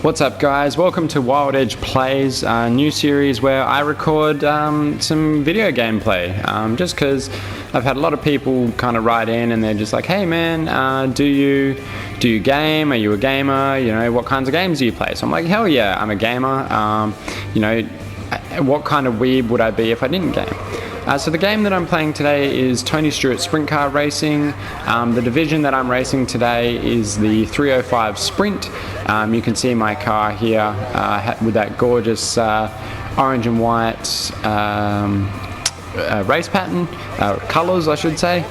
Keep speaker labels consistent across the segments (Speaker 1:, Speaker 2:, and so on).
Speaker 1: What's up guys, welcome to Wildedge Plays, a new series where I record some video gameplay, just because I've had a lot of people kind of write in and they're just like, hey man, do you game, are you a gamer, you know, what kinds of games do you play? So I'm like, hell yeah, I'm a gamer, you know, what kind of weeb would I be if I didn't game? So the game that I'm playing today is Tony Stewarts Sprintcar Racing. The division that I'm racing today is the 305 Sprint. You can see my car here with that gorgeous orange and white race pattern, colours I should say,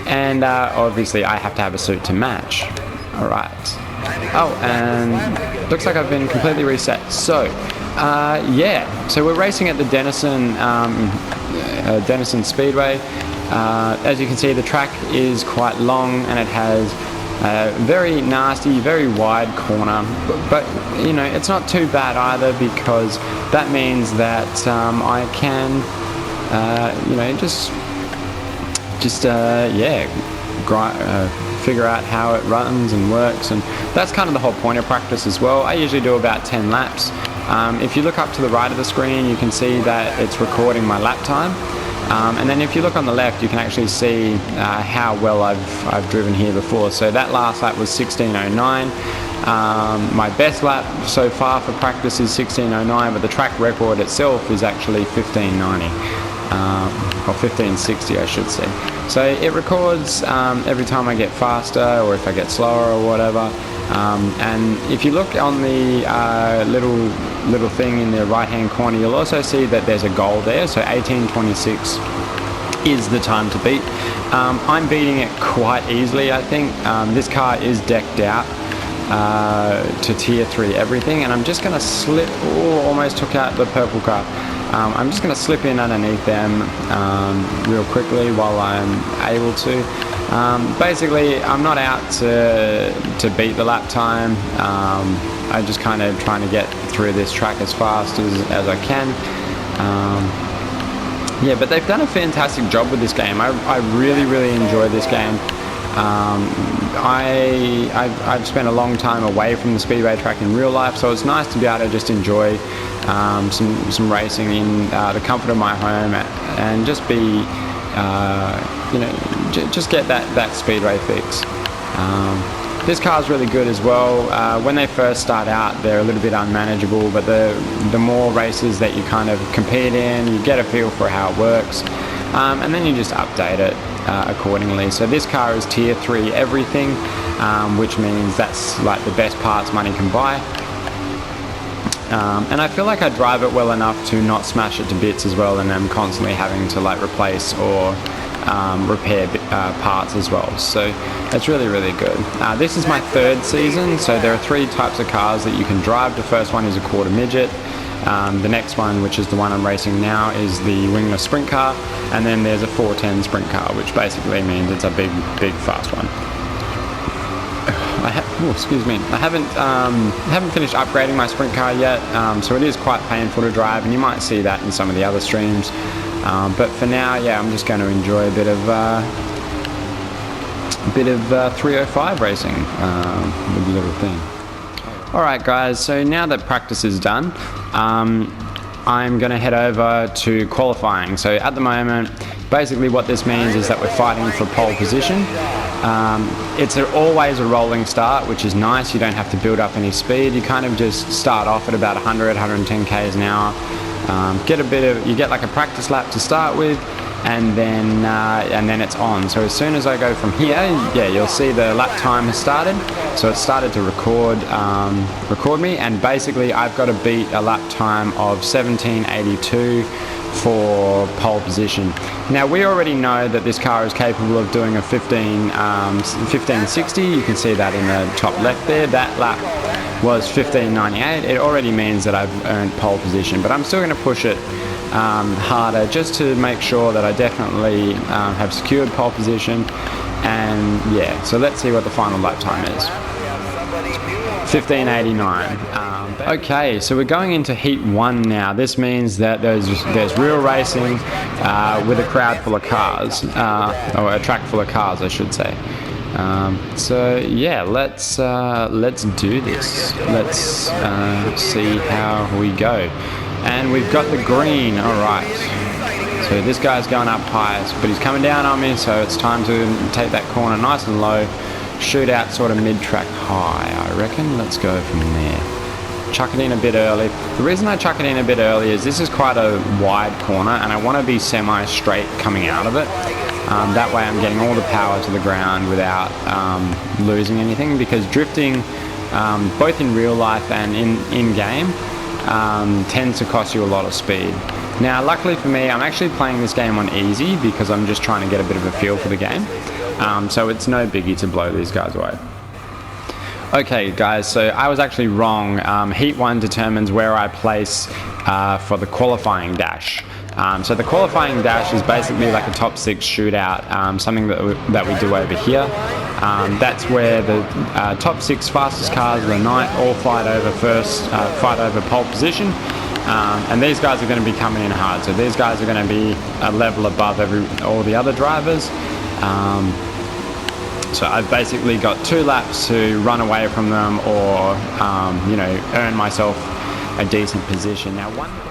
Speaker 1: and obviously I have to have a suit to match. Alright. Oh, and looks like I've been completely reset. So, yeah, so we're racing at the Denison Speedway. As you can see, the track is quite long and it has a very nasty, very wide corner, but you know, it's not too bad either, because that means that I can you know, figure out how it runs and works, and that's kind of the whole point of practice as well. I usually do about 10 laps. If you look up to the right of the screen, you can see that it's recording my lap time. And then if you look on the left, you can actually see how well I've driven here before. So that last lap was 16:09. My best lap so far for practice is 16:09, but the track record itself is actually 15:90. Or 15:60 I should say. So it records every time I get faster or if I get slower or whatever. And if you look on the little thing in the right hand corner, you'll also see that there's a goal there. So 18:26 is the time to beat. I'm beating it quite easily, I think. This car is decked out to tier 3 everything, and I'm just going to slip. Oh, almost took out the purple car. I'm just going to slip in underneath them real quickly while I'm able to. Basically, I'm not out to beat the lap time. I'm just kind of trying to get through this track as fast as I can. Yeah, but they've done a fantastic job with this game. I really enjoy this game. I've spent a long time away from the speedway track in real life, so it's nice to be able to just enjoy some racing in the comfort of my home and just be, you know, just get that speedway fix. This car is really good as well. When they first start out, they're a little bit unmanageable, but the more races that you kind of compete in, you get a feel for how it works, and then you just update it accordingly. So this car is tier 3 everything, which means that's like the best parts money can buy. And I feel like I drive it well enough to not smash it to bits as well, and I'm constantly having to like replace or repair parts as well, so that's really good. This is my 3rd season, so there are 3 types of cars that you can drive. The first one is a quarter midget. The next one, which is the one I'm racing now, is the wingless sprint car, and then there's a 410 sprint car, which basically means it's a big fast one. Excuse me. I haven't finished upgrading my sprint car yet, so it is quite painful to drive, and you might see that in some of the other streams. But for now, yeah, I'm just going to enjoy a bit of 305 racing with the little thing. Alright guys, so now that practice is done, I'm going to head over to qualifying. So at the moment, basically what this means is that we're fighting for pole position. It's always a rolling start, which is nice. You don't have to build up any speed. You kind of just start off at about 110 k's an hour. You get like a practice lap to start with, and then it's on. So as soon as I go from here, yeah, you'll see the lap time has started. So it started to record me, and basically I've got to beat a lap time of 17:82 for pole position. Now we already know that this car is capable of doing a 1560. You can see that in the top left there. That lap was 15:98. It already means that I've earned pole position, but I'm still going to push it harder just to make sure that I definitely have secured pole position. And yeah, so let's see what the final lap time is. 15:89. Okay, so we're going into heat 1 now. This means that there's real racing with a crowd full of cars, or a track full of cars I should say. So yeah, let's do this. Let's see how we go. And we've got the green. All right. So this guy's going up high, but he's coming down on me. So it's time to take that corner nice and low, shoot out sort of mid-track high, I reckon. Let's go from there. Chuck it in a bit early. The reason I chuck it in a bit early is this is quite a wide corner, and I want to be semi-straight coming out of it. That way I'm getting all the power to the ground without losing anything, because drifting, both in real life and in-game, tends to cost you a lot of speed. Now, luckily for me, I'm actually playing this game on easy because I'm just trying to get a bit of a feel for the game. So it's no biggie to blow these guys away. Okay guys, so I was actually wrong. Heat 1 determines where I place for the qualifying dash. So the qualifying dash is basically like a top 6 shootout, something that we do over here. That's where the top 6 fastest cars of the night all fight over pole position. And these guys are going to be coming in hard. So these guys are going to be a level above all the other drivers. So I've basically got 2 laps to run away from them, or earn myself a decent position. Now,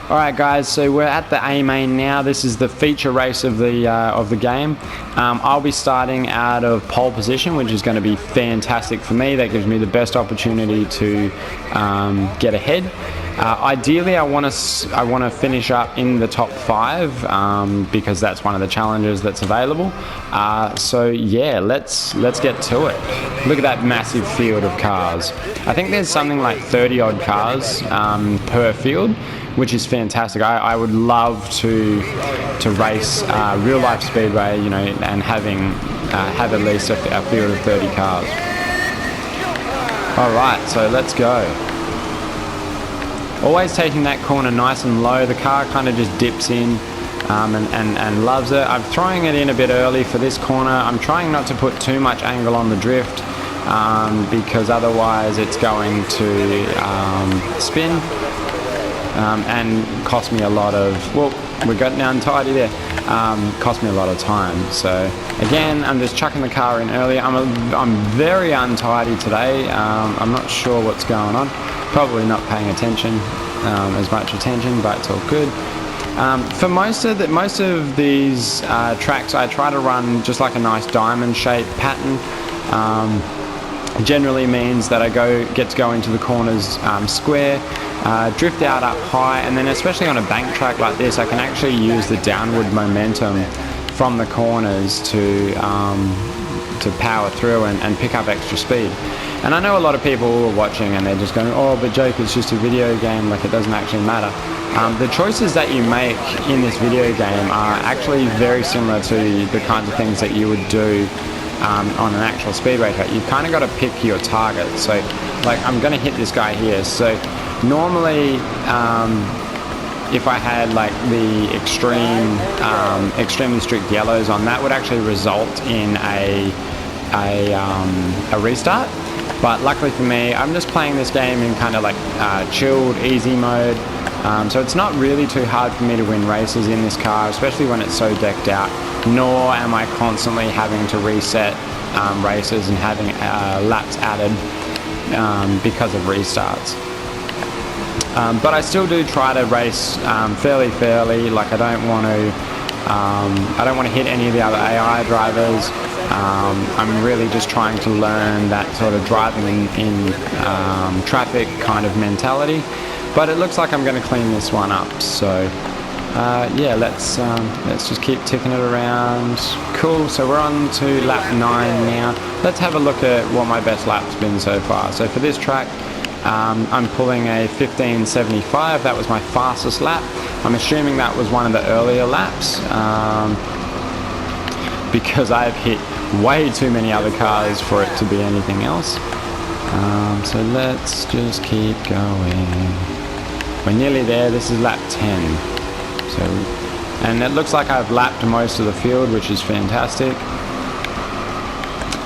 Speaker 1: alright guys, so we're at the A main now. This is the feature race of the game. I'll be starting out of pole position, which is going to be fantastic for me. That gives me the best opportunity to get ahead. Ideally, I want to finish up in the top 5 because that's one of the challenges that's available. So yeah, let's get to it. Look at that massive field of cars. I think there's something like 30 odd cars per field, which is fantastic. I would love to race real life speedway, and have at least a field of 30 cars. All right, so let's go. Always taking that corner nice and low. The car kind of just dips in and loves it. I'm throwing it in a bit early for this corner. I'm trying not to put too much angle on the drift because otherwise it's going to spin and cost me a lot of, well, we got untidy there, cost me a lot of time. So again, I'm just chucking the car in early. I'm very untidy today. I'm not sure what's going on. Probably not paying attention, as much attention, but it's all good. For most of these tracks, I try to run just like a nice diamond-shaped pattern. Generally means that I get to go into the corners square, drift out up high, and then especially on a bank track like this, I can actually use the downward momentum from the corners to power through and pick up extra speed. And I know a lot of people who are watching and they're just going, oh, but Jake, it's just a video game, like it doesn't actually matter. The choices that you make in this video game are actually very similar to the kinds of things that you would do on an actual speedway track. You've kind of got to pick your target. So, like, I'm going to hit this guy here. So, normally, if I had like the extremely strict yellows on, that would actually result in a restart. But luckily for me, I'm just playing this game in kind of like chilled, easy mode. So it's not really too hard for me to win races in this car, especially when it's so decked out. Nor am I constantly having to reset races and having laps added because of restarts. But I still do try to race fairly. Like I don't want to hit any of the other AI drivers. I'm really just trying to learn that sort of driving in traffic kind of mentality. But it looks like I'm going to clean this one up. So yeah, let's just keep ticking it around. Cool. So we're on to lap 9 now. Let's have a look at what my best lap's been so far. So for this track, I'm pulling a 15.75. That was my fastest lap. I'm assuming that was one of the earlier laps because I've hit way too many other cars for it to be anything else. So let's just keep going. We're nearly there. This is lap 10. So, and it looks like I've lapped most of the field, which is fantastic.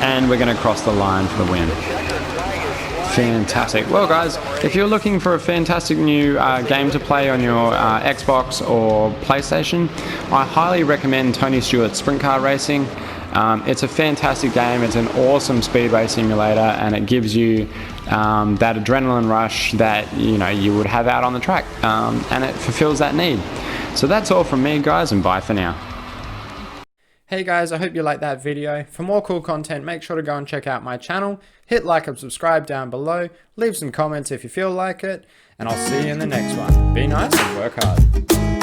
Speaker 1: And we're going to cross the line for the win. Fantastic. Well guys, if you're looking for a fantastic new game to play on your Xbox or PlayStation, I highly recommend Tony Stewarts Sprintcar Racing. It's a fantastic game. It's an awesome speedway simulator, and it gives you that adrenaline rush that you would have out on the track, and it fulfills that need. So that's all from me, guys, and bye for now.
Speaker 2: Hey guys, I hope you liked that video. For more cool content, make sure to go and check out my channel. Hit like and subscribe down below. Leave some comments if you feel like it. And I'll see you in the next one. Be nice and work hard.